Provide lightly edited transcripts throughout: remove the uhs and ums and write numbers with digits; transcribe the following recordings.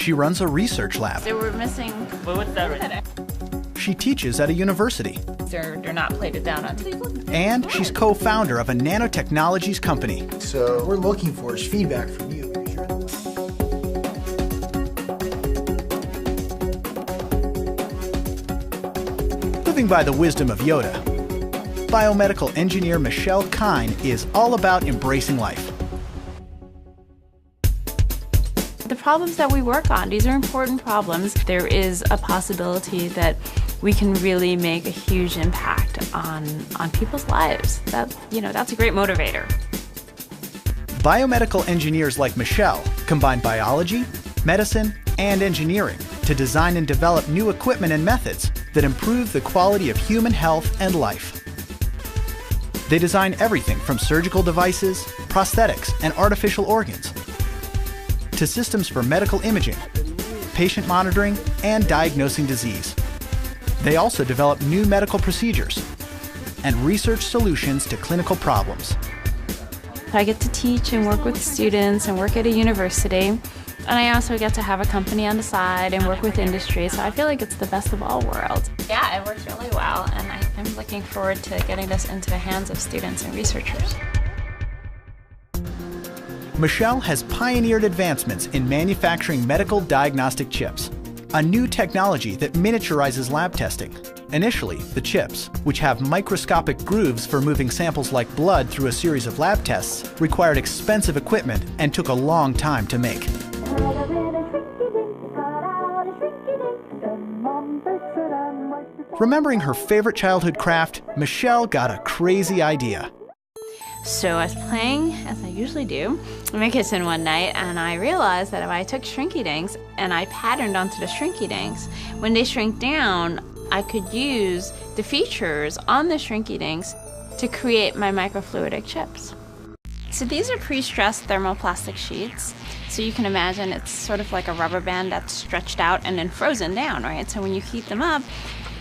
She runs a research lab. They were missing. What's that? She teaches at a university. They're not plated down on. And she's co-founder of a nanotechnologies company. So what we're looking for is feedback from you. Living by the wisdom of Yoda, biomedical engineer Michelle Kine is all about embracing life. The problems that we work on, these are important problems. There is a possibility that we can really make a huge impact on people's lives. That's a great motivator. Biomedical engineers like Michelle combine biology, medicine, and engineering to design and develop new equipment and methods that improve the quality of human health and life. They design everything from surgical devices, prosthetics, and artificial organs, to systems for medical imaging, patient monitoring, and diagnosing disease. They also develop new medical procedures and research solutions to clinical problems. I get to teach and work with students and work at a university. And I also get to have a company on the side and work with industry, so I feel like it's the best of all worlds. Yeah, it works really well, and I'm looking forward to getting this into the hands of students and researchers. Michelle has pioneered advancements in manufacturing medical diagnostic chips, a new technology that miniaturizes lab testing. Initially, the chips, which have microscopic grooves for moving samples like blood through a series of lab tests, required expensive equipment and took a long time to make. Remembering her favorite childhood craft, Michelle got a crazy idea. So I was playing, as I usually do, in my kitchen one night, and I realized that if I took shrinky dinks and I patterned onto the shrinky dinks, when they shrink down, I could use the features on the shrinky dinks to create my microfluidic chips. So these are pre-stressed thermoplastic sheets. So you can imagine it's sort of like a rubber band that's stretched out and then frozen down, right? So when you heat them up,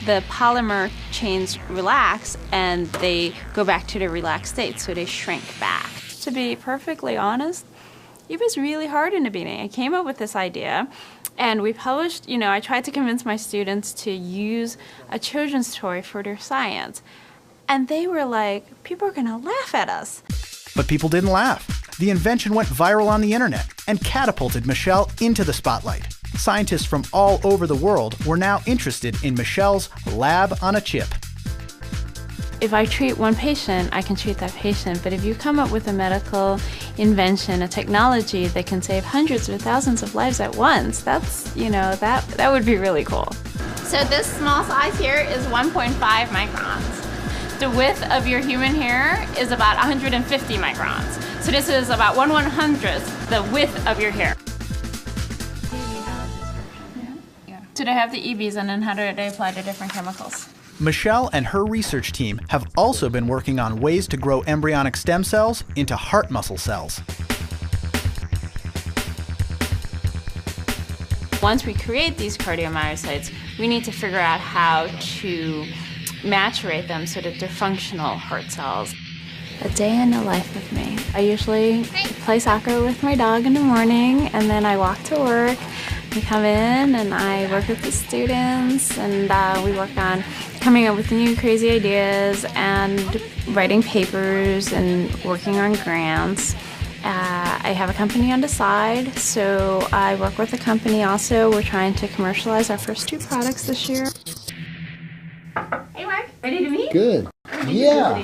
the polymer chains relax and they go back to their relaxed state, so they shrink back. To be perfectly honest, it was really hard in the beginning. I came up with this idea and we published, I tried to convince my students to use a children's toy for their science. And they were like, people are gonna laugh at us. But people didn't laugh. The invention went viral on the internet and catapulted Michelle into the spotlight. Scientists from all over the world were now interested in Michelle's lab on a chip. If I treat one patient, I can treat that patient. But if you come up with a medical invention, a technology that can save hundreds or thousands of lives at once, that's, that would be really cool. So this small size here is 1.5 microns. The width of your human hair is about 150 microns. So this is about 1/100th the width of your hair. So they have the EVs, and then how do they apply to different chemicals? Michelle and her research team have also been working on ways to grow embryonic stem cells into heart muscle cells. Once we create these cardiomyocytes, we need to figure out how to maturate them so that they're functional heart cells. A day in the life of me. I usually play soccer with my dog in the morning, and then I walk to work. We come in and I work with the students, and we work on coming up with new crazy ideas and writing papers and working on grants. I have a company on the side, so I work with a company also. We're trying to commercialize our first 2 products this year. Hey Mark, ready to meet? Good. Yeah.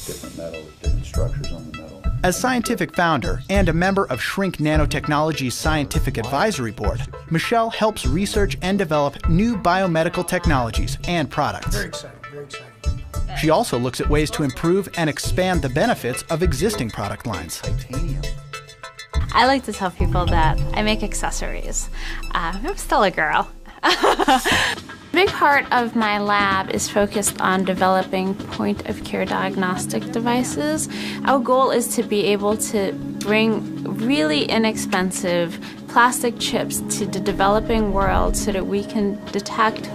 Different metals, different structures on the metal. As scientific founder and a member of Shrink Nanotechnology's Scientific Advisory Board, Michelle helps research and develop new biomedical technologies and products. Very exciting, very exciting. She also looks at ways to improve and expand the benefits of existing product lines. Titanium. I like to tell people that I make accessories. I'm still a girl. A big part of my lab is focused on developing point-of-care diagnostic devices. Our goal is to be able to bring really inexpensive plastic chips to the developing world so that we can detect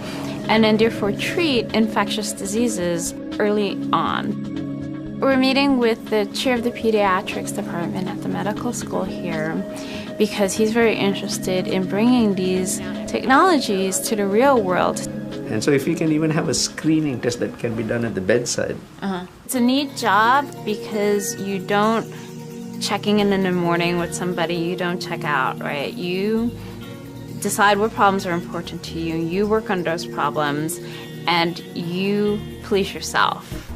and then therefore treat infectious diseases early on. We're meeting with the chair of the pediatrics department at the medical school here because he's very interested in bringing these technologies to the real world. And so if you can even have a screening test that can be done at the bedside. It's a neat job because you don't checking in the morning with somebody, you don't check out, right? You decide what problems are important to you, you work on those problems, and you police yourself.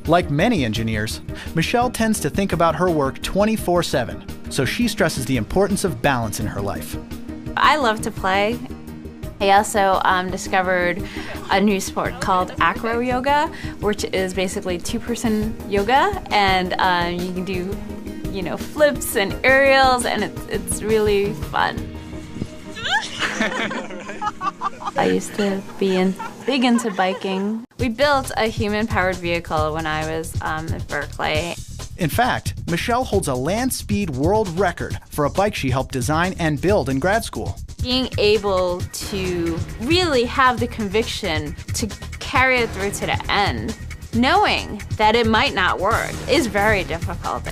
Like many engineers, Michelle tends to think about her work 24/7, so she stresses the importance of balance in her life. I love to play. I also discovered a new sport called acro yoga, which is basically two-person yoga, and you can do, flips and aerials, and it's really fun. I used to be big into biking. We built a human-powered vehicle when I was at Berkeley. In fact, Michelle holds a land speed world record for a bike she helped design and build in grad school. Being able to really have the conviction to carry it through to the end, knowing that it might not work, is very difficult.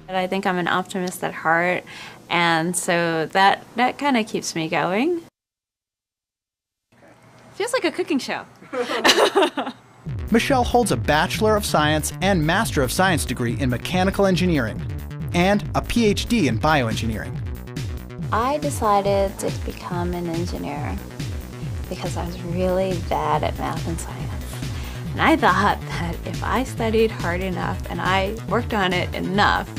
And I think I'm an optimist at heart, and so that kind of keeps me going. Feels like a cooking show. Michelle holds a Bachelor of Science and Master of Science degree in Mechanical Engineering and a PhD in Bioengineering. I decided to become an engineer because I was really bad at math and science. And I thought that if I studied hard enough and I worked on it enough,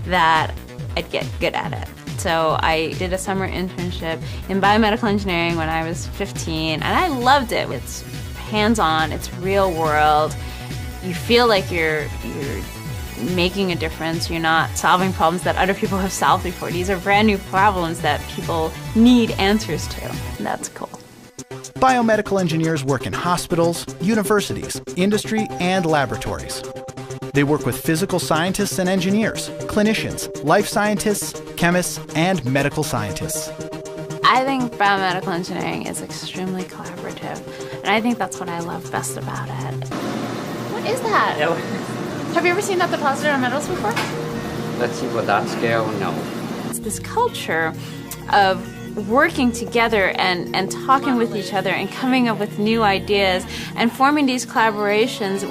that I'd get good at it. So I did a summer internship in biomedical engineering when I was 15, and I loved it. It's hands-on, it's real world. You feel like you're making a difference. You're not solving problems that other people have solved before. These are brand new problems that people need answers to, and that's cool. Biomedical engineers work in hospitals, universities, industry, and laboratories. They work with physical scientists and engineers, clinicians, life scientists, chemists, and medical scientists. I think biomedical engineering is extremely collaborative, and I think that's what I love best about it. What is that? No. Have you ever seen that deposited on metals before? Let's see what that scale, no. It's this culture of working together and talking with each other and coming up with new ideas and forming these collaborations,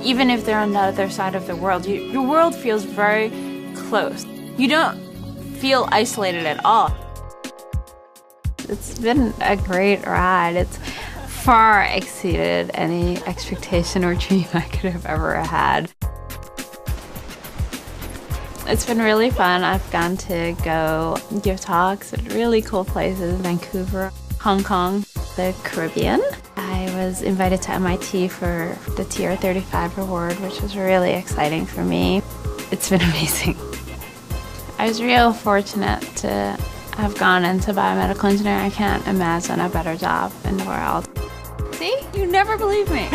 even if they're on the other side of the world. Your world feels very close. You don't feel isolated at all. It's been a great ride. It's far exceeded any expectation or dream I could have ever had. It's been really fun. I've gotten to go give talks at really cool places, Vancouver, Hong Kong, the Caribbean. I was invited to MIT for the TR35 award, which was really exciting for me. It's been amazing. I was real fortunate to have gone into biomedical engineering. I can't imagine a better job in the world. See? You never believe me.